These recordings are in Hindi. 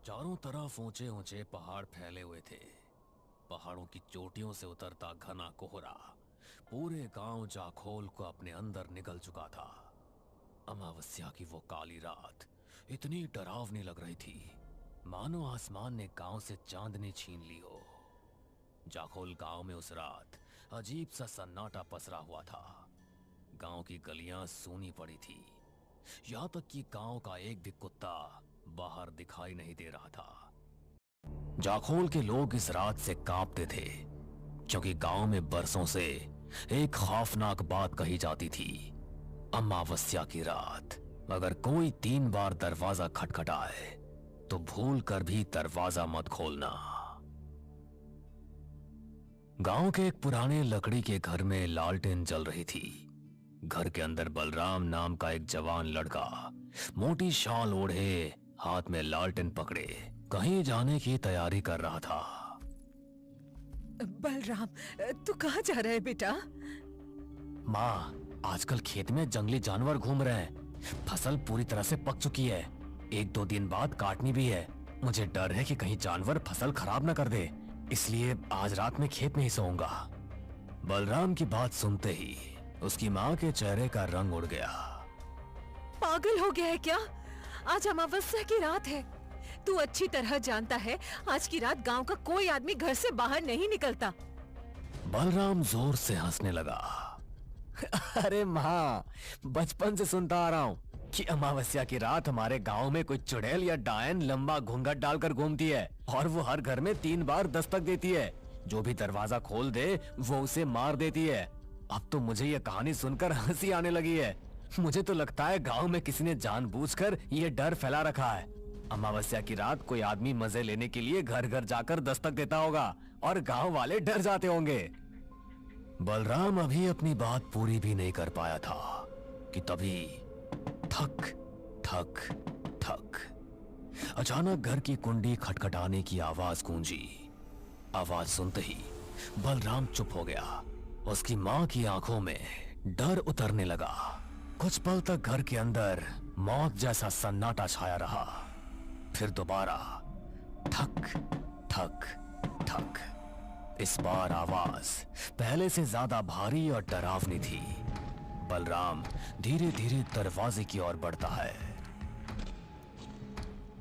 चारों तरफ ऊंचे ऊंचे पहाड़ फैले हुए थे। पहाड़ों की चोटियों से उतरता घना कोहरा पूरे गांव जाखोल को अपने अंदर निगल चुका था। अमावस्या की वो काली रात इतनी डरावनी लग रही थी, मानो आसमान ने गांव से चांदनी छीन ली हो। जाखोल गांव में उस रात अजीब सा सन्नाटा पसरा हुआ था। गांव की गलियां सूनी पड़ी थी, यहां तक कि गांव का एक भी कुत्ता बाहर दिखाई नहीं दे रहा था। जाखोल के लोग इस रात से कांपते थे, क्योंकि गांव में बरसों से एक खौफनाक बात कही जाती थी। अमावस्या की रात अगर कोई 3 बार दरवाजा खटखटाए तो भूल कर भी दरवाजा मत खोलना। गांव के एक पुराने लकड़ी के घर में लालटेन जल रही थी। घर के अंदर बलराम नाम का एक जवान लड़का मोटी शाल ओढ़े, हाथ में लालटेन पकड़े कहीं जाने की तैयारी कर रहा था। बलराम, तू कहाँ जा रहा है बेटा? माँ, आजकल खेत में जंगली जानवर घूम रहे हैं। फसल पूरी तरह से पक चुकी है, 1-2 दिन बाद काटनी भी है। मुझे डर है कि कहीं जानवर फसल खराब न कर दे, इसलिए आज रात में खेत में ही सोऊंगा। बलराम की बात सुनते ही उसकी माँ के चेहरे का रंग उड़ गया। पागल हो गया है क्या? आज अमावस्या की रात है। तू अच्छी तरह जानता है आज की रात गांव का कोई आदमी घर से बाहर नहीं निकलता। बलराम जोर से हंसने लगा। अरे माँ, बचपन से सुनता आ रहा हूँ कि अमावस्या की रात हमारे गांव में कोई चुड़ैल या डायन लंबा घूंघट डालकर घूमती है और वो हर घर में 3 बार दस्तक देती है। जो भी दरवाजा खोल दे वो उसे मार देती है। अब तो मुझे ये कहानी सुनकर हंसी आने लगी है। मुझे तो लगता है गांव में किसी ने जानबूझकर ये डर फैला रखा है। अमावस्या की रात कोई आदमी मजे लेने के लिए घर घर जाकर दस्तक देता होगा और गांव वाले डर जाते होंगे। बलराम अभी अपनी बात पूरी भी नहीं कर पाया था कि तभी ठक ठक ठक अचानक घर की कुंडी खटखटाने की आवाज गूंजी। आवाज सुनते ही बलराम चुप हो गया। उसकी मां की आंखों में डर उतरने लगा। कुछ पल तक घर के अंदर मौत जैसा सन्नाटा छाया रहा। फिर दोबारा ठक ठक ठक। इस बार आवाज पहले से ज्यादा भारी और डरावनी थी। बलराम धीरे धीरे दरवाजे की ओर बढ़ता है।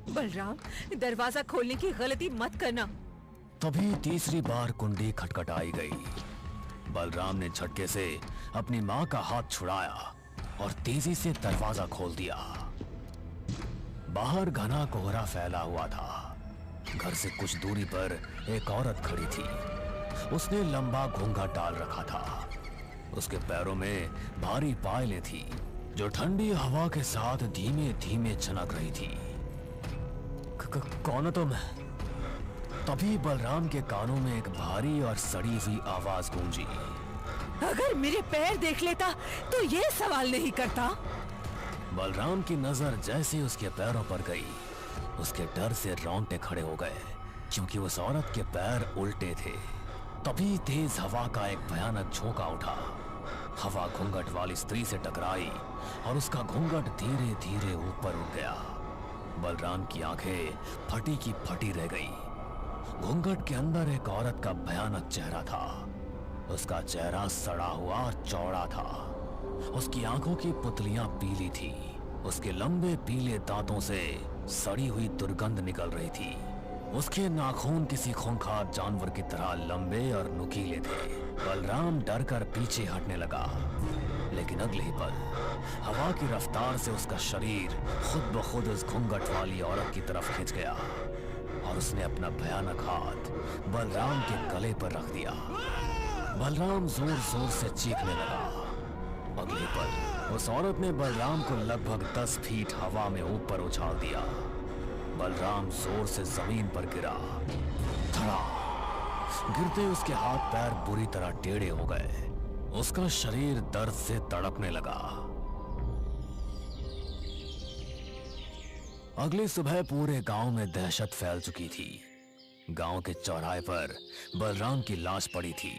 बलराम, दरवाजा खोलने की गलती मत करना। तभी तीसरी बार कुंडी खटखटाई गई। बलराम ने झटके से अपनी मां का हाथ छुड़ाया और तेजी से दरवाजा खोल दिया। बाहर घना कोहरा फैला हुआ था। घर से कुछ दूरी पर एक औरत खड़ी थी। उसने लंबा घूंघट डाल रखा था। उसके पैरों में भारी पायलें थी जो ठंडी हवा के साथ धीमे धीमे चनक रही थी। कौन हो तुम? तभी बलराम के कानों में एक भारी और सड़ी हुई आवाज गूंजी। अगर मेरे पैर देख लेता तो ये सवाल नहीं करता। बलराम की नजर जैसे उसके पैरों पर गई, उसके डर से रोंगटे खड़े हो गए, क्योंकि उस औरत के पैर उल्टे थे। तभी तेज हवा का एक भयानक झोंका उठा। हवा घूंघट वाली स्त्री से टकराई और उसका घूंघट धीरे धीरे ऊपर उठ गया। बलराम की आंखें फटी की फटी रह गई। घूंघट के अंदर एक औरत का भयानक चेहरा था। उसका चेहरा सड़ा हुआ और चौड़ा था। उसकी आंखों की पुतलियां पीली थी। उसके लंबे पीले दांतों से सड़ी हुई दुर्गंध निकल रही थी। उसके नाखून किसी खूंखार जानवर की तरह लंबे और नुकीले थे। बलराम डर कर पीछे हटने लगा, लेकिन अगले ही पल हवा की रफ्तार से उसका शरीर खुद ब खुद उस घूंघट वाली औरत की तरफ खिंच गया और उसने अपना भयानक हाथ बलराम के गले पर रख दिया। बलराम जोर जोर से चीखने लगा। अगले पल उस औरत ने बलराम को लगभग 10 फीट हवा में ऊपर उछाल दिया। बलराम जोर से जमीन पर गिरा। धड़ा! गिरते उसके हाथ पैर बुरी तरह टेढ़े हो गए। उसका शरीर दर्द से तड़पने लगा। अगली सुबह पूरे गांव में दहशत फैल चुकी थी। गांव के चौराहे पर बलराम की लाश पड़ी थी।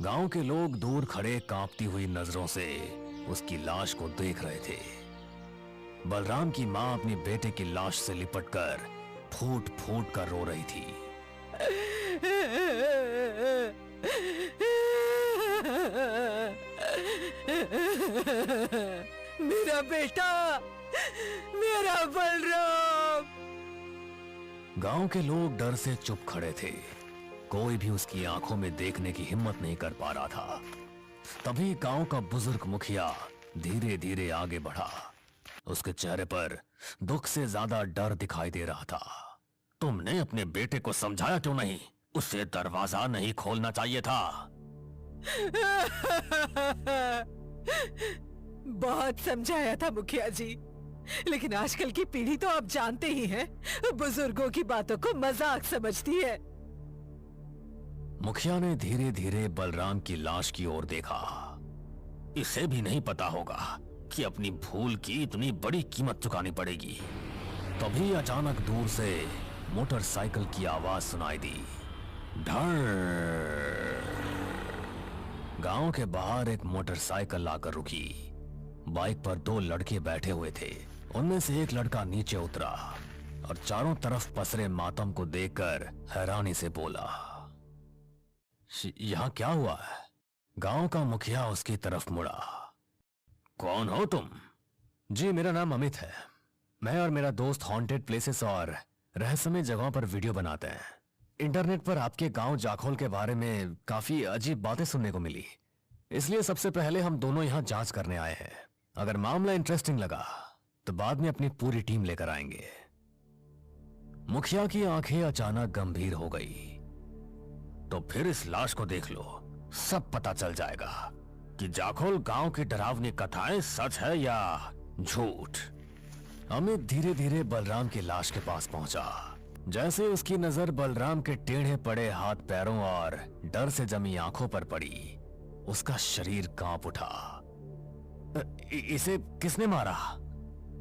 गांव के लोग दूर खड़े कांपती हुई नजरों से उसकी लाश को देख रहे थे। बलराम की मां अपनी बेटे की लाश से लिपटकर फूट फूट कर रो रही थी। मेरा बेटा, मेरा बलराम। गांव के लोग डर से चुप खड़े थे। कोई भी उसकी आंखों में देखने की हिम्मत नहीं कर पा रहा था। तभी गांव का बुजुर्ग मुखिया धीरे धीरे आगे बढ़ा। उसके चेहरे पर दुख से ज्यादा डर दिखाई दे रहा था। तुमने अपने बेटे को समझाया क्यों नहीं? उसे दरवाजा नहीं खोलना चाहिए था। बहुत समझाया था मुखिया जी, लेकिन आजकल की पीढ़ी तो आप जानते ही हैं, बुजुर्गों की बातों को मजाक समझती है। मुखिया ने धीरे धीरे बलराम की लाश की ओर देखा। इसे भी नहीं पता होगा कि अपनी भूल की इतनी बड़ी कीमत चुकानी पड़ेगी। तभी अचानक दूर से मोटरसाइकिल की आवाज सुनाई दी। धड़। गांव के बाहर एक मोटरसाइकिल आकर रुकी। बाइक पर दो लड़के बैठे हुए थे। उनमें से एक लड़का नीचे उतरा और चारों तरफ पसरे मातम को देखकर हैरानी से बोला, यहाँ क्या हुआ है? गांव का मुखिया उसकी तरफ मुड़ा। कौन हो तुम? जी, मेरा नाम अमित है। मैं और मेरा दोस्त हॉन्टेड प्लेसेस और रहस्यमय जगहों पर वीडियो बनाते हैं। इंटरनेट पर आपके गांव जाखोल के बारे में काफी अजीब बातें सुनने को मिली, इसलिए सबसे पहले हम दोनों यहाँ जांच करने आए हैं। अगर मामला इंटरेस्टिंग लगा तो बाद में अपनी पूरी टीम लेकर आएंगे। मुखिया की आंखें अचानक गंभीर हो गई। तो फिर इस लाश को देख लो, सब पता चल जाएगा कि जाखोल गांव की डरावनी कथाएं सच है या झूठ। अमित धीरे धीरे बलराम की लाश के पास पहुंचा। जैसे उसकी नजर बलराम के टेढ़े पड़े हाथ पैरों और डर से जमी आंखों पर पड़ी, उसका शरीर कांप उठा। इसे किसने मारा?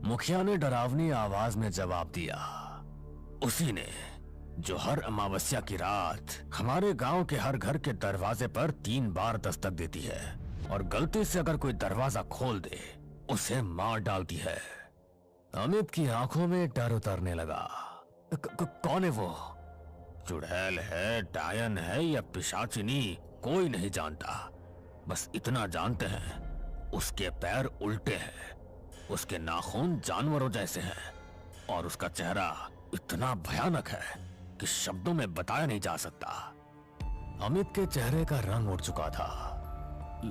मुखिया ने डरावनी आवाज में जवाब दिया, उसी ने जो हर अमावस्या की रात हमारे गांव के हर घर के दरवाजे पर 3 बार दस्तक देती है और गलती से अगर कोई दरवाजा खोल दे उसे मार डालती है। अमित की आंखों में डर उतरने लगा। कौन है वो? चुड़ैल है, डायन है या पिशाचिनी, कोई नहीं जानता। बस इतना जानते हैं उसके पैर उल्टे हैं, उसके नाखून जानवरों जैसे हैं और उसका चेहरा इतना भयानक है कि शब्दों में बताया नहीं जा सकता। अमित के चेहरे का रंग उड़ चुका था।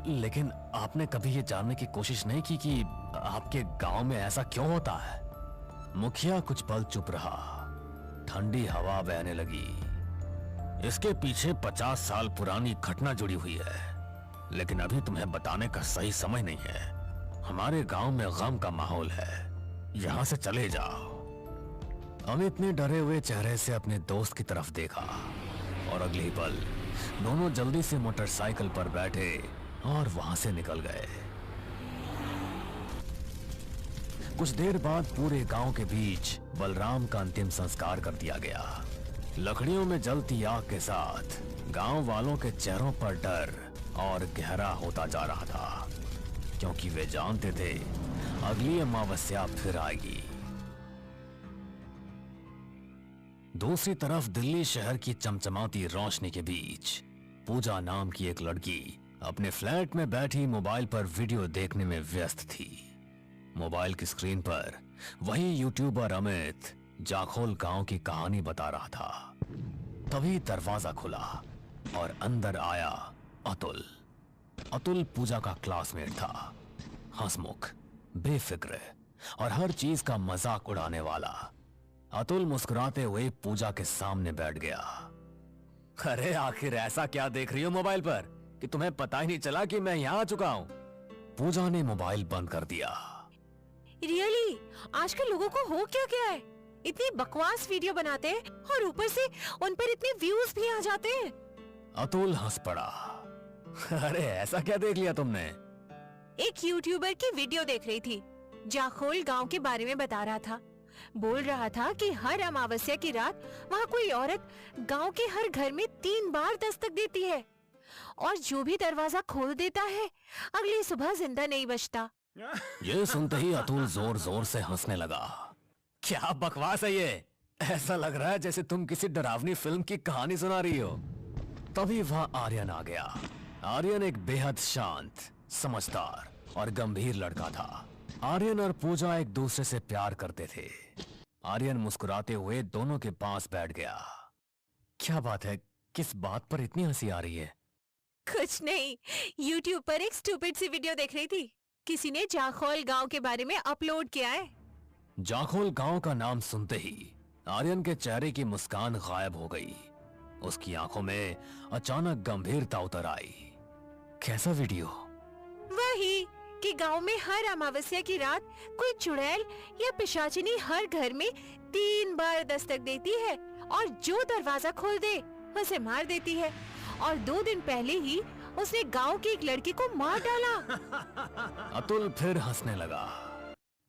लेकिन आपने कभी ये जानने की कोशिश नहीं की कि आपके गांव में ऐसा क्यों होता है? मुखिया कुछ पल चुप रहा। ठंडी हवा बहने लगी। इसके पीछे 50 साल पुरानी घटना जुड़ी हुई है, लेकिन अभी तुम्हें बताने का सही समय नहीं है। हमारे गांव में गम का माहौल है, यहां से चले जाओ। अमित ने डरे हुए चेहरे से अपने दोस्त की तरफ देखा और अगले ही पल दोनों जल्दी से मोटरसाइकिल पर बैठे और वहां से निकल गए। कुछ देर बाद पूरे गांव के बीच बलराम का अंतिम संस्कार कर दिया गया। लकड़ियों में जलती आग के साथ गांव वालों के चेहरों पर डर और गहरा होता जा रहा था, क्योंकि वे जानते थे अगली अमावस्या फिर आएगी। दूसरी तरफ दिल्ली शहर की चमचमाती रोशनी के बीच पूजा नाम की एक लड़की अपने फ्लैट में बैठी मोबाइल पर वीडियो देखने में व्यस्त थी। मोबाइल की स्क्रीन पर वही यूट्यूबर अमित जाखोल गांव की कहानी बता रहा था। तभी दरवाजा खुला और अंदर आया अतुल। अतुल पूजा का क्लासमेट था, हंसमुख, बेफिक्र और हर चीज का मजाक उड़ाने वाला। अतुल मुस्कुराते हुए पूजा के सामने बैठ गया। अरे आखिर ऐसा क्या देख रही हो मोबाइल पर कि तुम्हें पता ही नहीं चला कि मैं यहाँ आ चुका हूँ? पूजा ने मोबाइल बंद कर दिया। रियली आजकल लोगों को हो क्या गया है? इतनी बकवास वीडियो बनाते हैं और ऊपर से उन पर इतने व्यूज भी आ जाते हैं। अतुल हंस पड़ा। अरे ऐसा क्या देख लिया तुमने? एक यूट्यूबर की वीडियो देख रही थी, जाखोल गांव के बारे में बता रहा था। बोल रहा था कि हर अमावस्या की रात वहाँ कोई औरत गांव के हर घर में 3 बार दस्तक देती है और जो भी दरवाजा खोल देता है अगली सुबह जिंदा नहीं बचता। ये सुनते ही अतुल जोर जोर से हंसने लगा। क्या बकवास है ये? ऐसा लग रहा है जैसे तुम किसी डरावनी फिल्म की कहानी सुना रही हो। तभी वहां आर्यन आ गया। आर्यन एक बेहद शांत, समझदार और गंभीर लड़का था। आर्यन और पूजा एक दूसरे से प्यार करते थे। आर्यन मुस्कुराते हुए दोनों के पास बैठ गया। क्या बात है, किस बात पर इतनी हंसी आ रही है? कुछ नहीं, YouTube पर एक स्टूपिड सी वीडियो देख रही थी। किसी ने जाखोल गांव के बारे में अपलोड किया है। जाखोल गांव का नाम सुनते ही आर्यन के चेहरे की मुस्कान गायब हो गई। उसकी आंखों में अचानक गंभीरता उतर आई। कैसा वीडियो? वही कि गांव में हर अमावस्या की रात कोई चुड़ैल या पिशाचिनी हर घर में 3 बार दस्तक देती है और जो दरवाजा खोल दे उसे मार देती है। और 2 दिन पहले ही उसने गांव की एक लड़की को मार डाला। अतुल फिर हंसने लगा।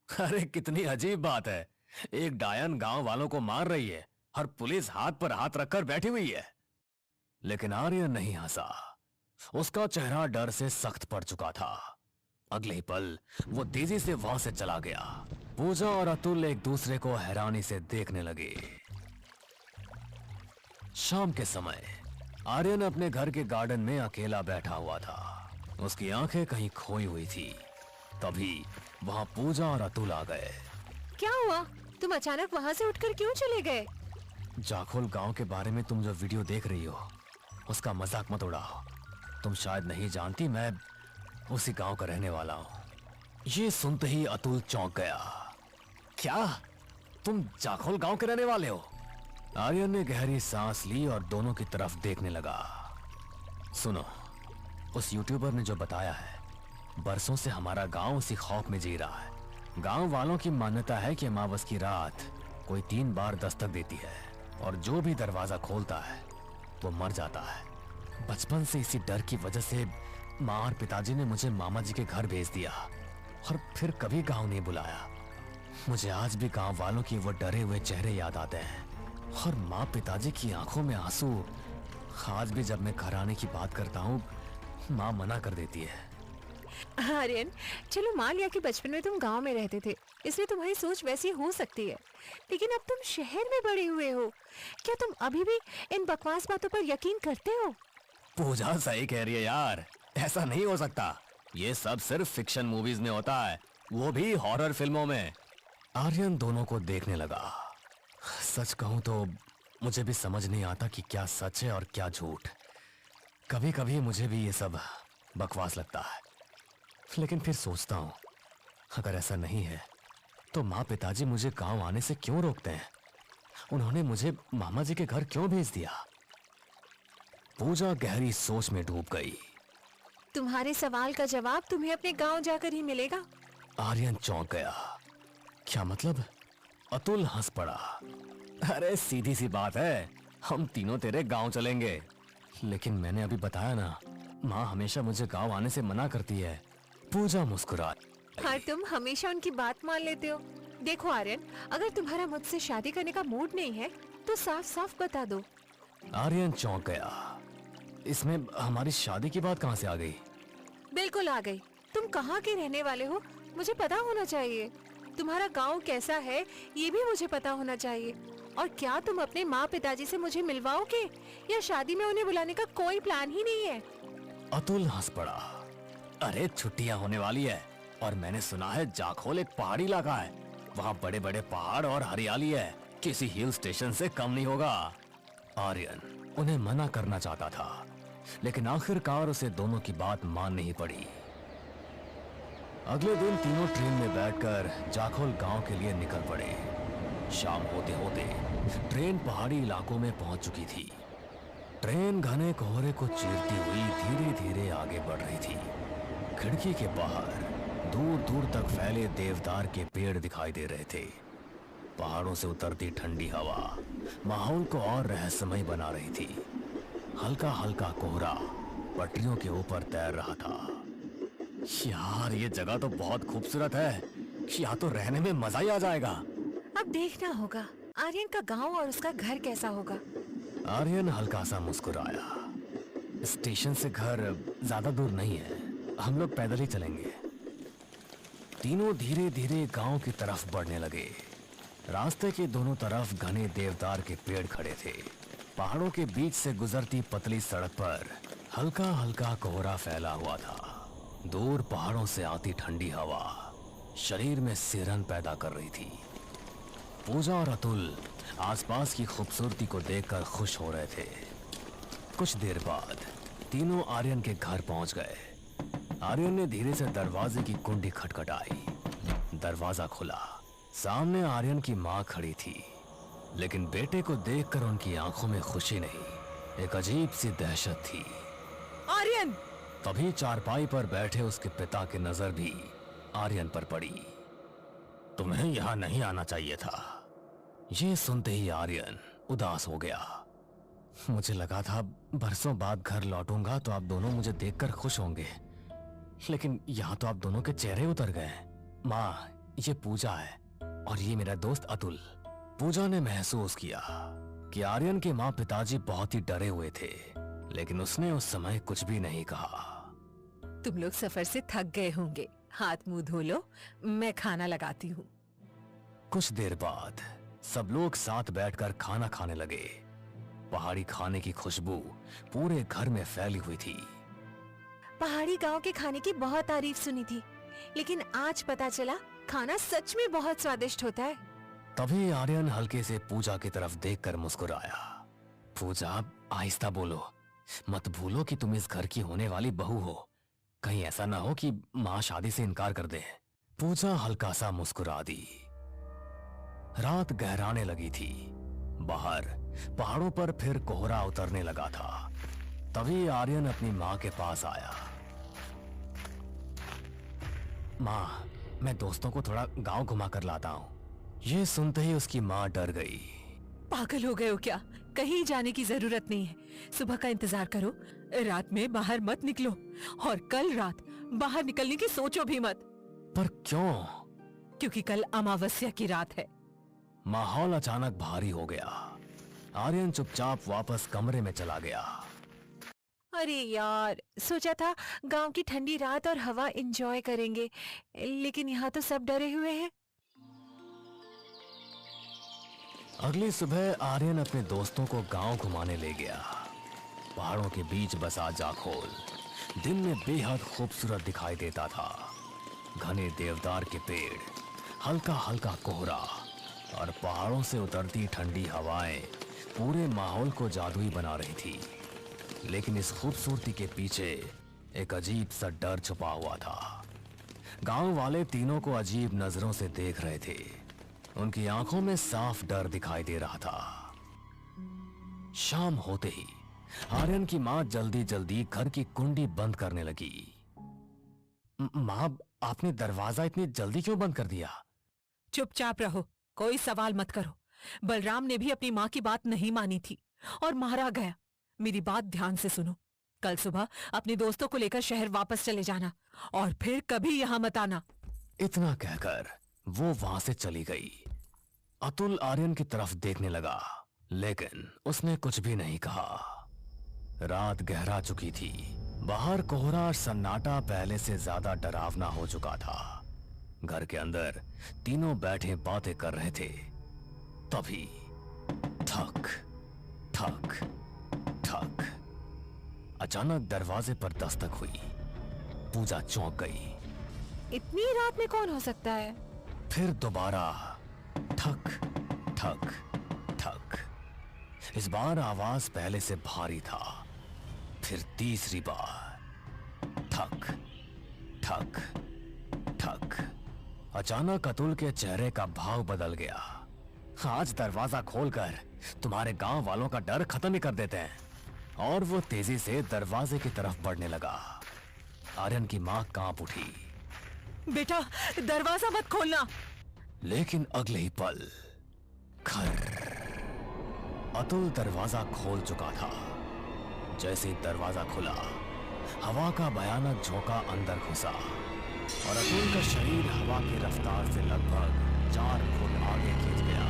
अरे कितनी अजीब बात है, एक डायन गांव वालों को मार रही है और पुलिस हाथ पर हाथ रखकर बैठी हुई है। लेकिन आर्यन नहीं हंसा। उसका चेहरा डर से सख्त पड़ चुका था। अगले ही पल वो तेजी से वहां से चला गया। पूजा और अतुल एक दूसरे को हैरानी से देखने लगे। शाम के समय आर्यन अपने घर के गार्डन में अकेला बैठा हुआ था। उसकी आंखें कहीं खोई हुई थी। तभी वहां पूजा और अतुल आ गए। क्या हुआ? तुम अचानक वहां से उठकर क्यों चले गए? जाखोल गांव के बारे में तुम जो वीडियो देख रही हो उसका मजाक मत उड़ाओ। तुम शायद नहीं जानती, मैं उसी गांव का रहने वाला हूं। ये सुनते ही अतुल चौंक गया। क्या तुम जाखोल गांव के रहने वाले हो? आर्यन ने गहरी सांस ली और दोनों की तरफ देखने लगा। सुनो, उस यूट्यूबर ने जो बताया है, बरसों से हमारा गांव उसी खौफ में जी रहा है। गांव वालों की मान्यता है कि अमावस की रात कोई 3 बार दस्तक देती है और जो भी दरवाजा खोलता है वो मर जाता है। बचपन से इसी डर की वजह से माँ और पिताजी ने मुझे मामा जी के घर भेज दिया और फिर कभी गांव नहीं बुलाया। मुझे आज भी गांव वालों की वो डरे हुए चेहरे याद आते हैं और माँ पिताजी की आंखों में आंसू। आज भी जब मैं घर आने की बात करता हूँ, माँ मना कर देती है। आर्यन, चलो मान लिया कि बचपन में तुम गांव में रहते थे, इसलिए तुम्हारी सोच वैसी हो सकती है। लेकिन अब तुम शहर में बड़े हुए हो, क्या तुम अभी भी इन बकवास बातों पर यकीन करते हो? पूजा सही कह रही है यार, ऐसा नहीं हो सकता। ये सब सिर्फ फिक्शन मूवीज में होता है, वो भी हॉरर फिल्मों में। आर्यन दोनों को देखने लगा। सच कहूं तो मुझे भी समझ नहीं आता कि क्या सच है और क्या झूठ। कभी कभी मुझे भी ये सब बकवास लगता है, लेकिन फिर सोचता हूं अगर ऐसा नहीं है तो माँ पिताजी मुझे गांव आने से क्यों रोकते हैं? उन्होंने मुझे मामा जी के घर क्यों भेज दिया? पूजा गहरी सोच में डूब गई। तुम्हारे सवाल का जवाब तुम्हें अपने गांव जाकर ही मिलेगा। आर्यन चौंक गया। क्या मतलब? अतुल हंस पड़ा। अरे सीधी सी बात है, हम तीनों तेरे गांव चलेंगे। लेकिन मैंने अभी बताया ना, माँ हमेशा मुझे गांव आने से मना करती है। पूजा मुस्कुराई। हाँ, तुम हमेशा उनकी बात मान लेते हो। देखो आर्यन, अगर तुम्हारा मुझसे शादी करने का मूड नहीं है तो साफ साफ बता दो। आर्यन चौंक गया। इसमें हमारी शादी की बात कहाँ से आ गई? बिल्कुल आ गई। तुम कहाँ के रहने वाले हो मुझे पता होना चाहिए। तुम्हारा गांव कैसा है ये भी मुझे पता होना चाहिए। और क्या तुम अपने माँ पिताजी से मुझे मिलवाओगे या शादी में उन्हें बुलाने का कोई प्लान ही नहीं है? अतुल हंस पड़ा। अरे छुट्टियां होने वाली है और मैंने सुना है जाखोल एक पहाड़ी इलाका है। वहाँ बड़े बड़े पहाड़ और हरियाली है, किसी हिल स्टेशन से कम नहीं होगा। आर्यन उन्हें मना करना चाहता था, लेकिन आखिरकार उसे दोनों की बात माननी ही पड़ी। अगले दिन तीनों ट्रेन में बैठकर जाखोल गांव के लिए निकल पड़े। शाम होते होते ट्रेन पहाड़ी इलाकों में पहुंच चुकी थी। ट्रेन घने कोहरे को चीरती हुई धीरे धीरे आगे बढ़ रही थी। खिड़की के बाहर दूर दूर तक फैले देवदार के पेड़ दिखाई दे रहे थे। पहाड़ों से उतरती ठंडी हवा माहौल को और रहस्यमय बना रही थी। हल्का हल्का कोहरा पटरियों के ऊपर तैर रहा था। यार ये जगह तो बहुत खूबसूरत है, यहाँ तो रहने में मजा ही आ जाएगा। अब देखना होगा आर्यन का गांव और उसका घर कैसा होगा। आर्यन हल्का सा मुस्कुराया। स्टेशन से घर ज्यादा दूर नहीं है, हम लोग पैदल ही चलेंगे। तीनों धीरे धीरे गांव की तरफ बढ़ने लगे। रास्ते के दोनों तरफ घने देवदार के पेड़ खड़े थे। पहाड़ों के बीच से गुजरती पतली सड़क पर हल्का हल्का कोहरा फैला हुआ था। दूर पहाड़ों से आती ठंडी हवा शरीर में सिरहन पैदा कर रही थी। पूजा और अतुल आसपास की खूबसूरती को देखकर खुश हो रहे थे। कुछ देर बाद तीनों आर्यन के घर पहुंच गए। आर्यन ने धीरे से दरवाजे की कुंडी खटखटाई। दरवाजा खुला। सामने आर्यन की मां खड़ी थी, लेकिन बेटे को देखकर उनकी आंखों में खुशी नहीं, एक अजीब सी दहशत थी। आर्यन! तभी चारपाई पर बैठे उसके पिता की नजर भी आर्यन पर पड़ी। तुम्हें यहां नहीं आना चाहिए था। ये सुनते ही आर्यन उदास हो गया। मुझे लगा था बरसों बाद घर लौटूंगा तो आप दोनों मुझे देखकर खुश होंगे, लेकिन यहाँ तो आप दोनों के चेहरे उतर गए। माँ, ये पूजा है और ये मेरा दोस्त अतुल। पूजा ने महसूस किया कि आर्यन के माँ पिताजी बहुत ही डरे हुए थे, लेकिन उसने उस समय कुछ भी नहीं कहा। तुम लोग सफर से थक गए होंगे, हाथ मुंह धो लो, मैं खाना लगाती हूँ। कुछ देर बाद सब लोग साथ बैठकर खाना खाने लगे। पहाड़ी खाने की खुशबू पूरे घर में फैली हुई थी। पहाड़ी गांव के खाने की बहुत तारीफ सुनी थी, लेकिन आज पता चला खाना सच में बहुत स्वादिष्ट होता है। तभी आर्यन हल्के से पूजा की तरफ देखकर मुस्कुराया। पूजा, आहिस्ता बोलो, मत भूलो कि तुम इस घर की होने वाली बहू हो। कहीं ऐसा ना हो कि माँ शादी से इनकार कर दे। पूजा हल्का सा मुस्कुरा दी। रात गहराने लगी थी। बाहर पहाड़ों पर फिर कोहरा उतरने लगा था। तभी आर्यन अपनी माँ के पास आया। माँ, मैं दोस्तों को थोड़ा गांव घुमा कर लाता हूँ। ये सुनते ही उसकी माँ डर गई। पागल हो गए हो क्या? कहीं जाने की जरूरत नहीं है। सुबह का इंतजार करो, रात में बाहर मत निकलो, और कल रात बाहर निकलने की सोचो भी मत। पर क्यों? क्योंकि कल अमावस्या की रात है। माहौल अचानक भारी हो गया। आर्यन चुपचाप वापस कमरे में चला गया। अरे यार, सोचा था गांव की ठंडी रात और हवा एंजॉय करेंगे, लेकिन यहाँ तो सब डरे हुए हैं। अगली सुबह आर्यन अपने दोस्तों को गांव घुमाने ले गया। पहाड़ों के बीच बसा जाखोल दिन में बेहद खूबसूरत दिखाई देता था। घने देवदार के पेड़, हल्का हल्का कोहरा और पहाड़ों से उतरती ठंडी हवाएं पूरे माहौल को जादुई बना रही थी। लेकिन इस खूबसूरती के पीछे एक अजीब सा डर छुपा हुआ था। गांव वाले तीनों को अजीब नजरों से देख रहे थे। उनकी आंखों में साफ डर दिखाई दे रहा था। शाम होते ही आर्यन की माँ जल्दी जल्दी घर की कुंडी बंद करने लगी। माँ, आपने दरवाजा इतनी जल्दी क्यों बंद कर दिया? चुपचाप रहो, कोई सवाल मत करो। बलराम ने भी अपनी माँ की बात नहीं मानी थी और मारा गया। मेरी बात ध्यान से सुनो। कल सुबह अपने दोस्तों को लेकर शहर वापस चले जाना और फिर कभी यहाँ मत आना। इतना कहकर वो वहां से चली गई। अतुल आर्यन की तरफ देखने लगा, लेकिन उसने कुछ भी नहीं कहा। रात गहरा चुकी थी। बाहर कोहरा और सन्नाटा पहले से ज्यादा डरावना हो चुका था। घर के अंदर तीनों बैठे बातें कर रहे थे। तभी ठक ठक ठक, अचानक दरवाजे पर दस्तक हुई। पूजा चौंक गई। इतनी रात में कौन हो सकता है? फिर दोबारा ठक ठक ठक। इस बार आवाज पहले से भारी था। फिर तीसरी बार ठक ठक ठक। अचानक अतुल के चेहरे का भाव बदल गया। आज दरवाजा खोलकर तुम्हारे गांव वालों का डर खत्म ही कर देते हैं। और वो तेजी से दरवाजे की तरफ बढ़ने लगा। आर्यन की मां कांप उठी। बेटा, दरवाजा मत खोलना। लेकिन अगले ही पल खर, अतुल दरवाजा खोल चुका था। जैसे ही दरवाजा खुला, हवा का भयानक झोंका अंदर घुसा और अतुल का शरीर हवा की रफ्तार से लगभग 4 फुट आगे खींच गया।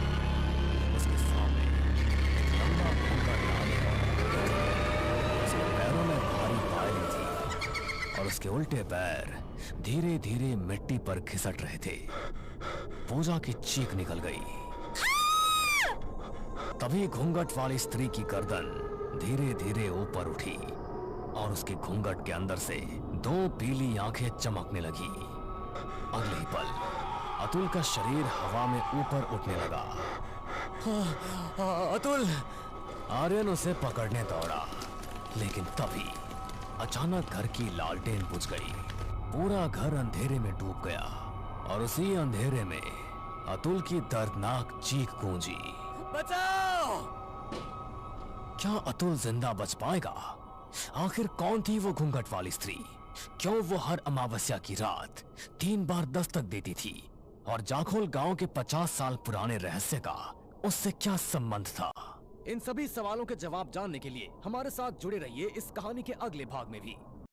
उसके सामने एक लंबा भूखा लाने वाला, उसके पैरों में भारी पायलें थी और उसके उल्टे पैर धीरे धीरे मिट्टी पर खिसट रहे थे। पूजा की चीख निकल गई। तभी घूंघट वाली स्त्री की गर्दन धीरे धीरे ऊपर उठी और उसके घूंघट के अंदर से 2 पीली आंखें चमकने लगी। अगले ही पल अतुल का शरीर हवा में ऊपर उठने लगा। अतुल! आर्यन उसे पकड़ने दौड़ा, लेकिन तभी अचानक घर की लालटेन बुझ गई। पूरा घर अंधेरे में डूब गया और उसी अंधेरे में अतुल की दर्दनाक चीख गूंजी। बचाओ! क्या अतुल जिंदा बच पाएगा? आखिर कौन थी वो घूंघट वाली स्त्री? क्यों वो हर अमावस्या की रात 3 बार दस्तक देती थी? और जाखोल गांव के 50 साल पुराने रहस्य का उससे क्या संबंध था? इन सभी सवालों के जवाब जानने के लिए हमारे साथ जुड़े रहिए इस कहानी के अगले भाग में भी।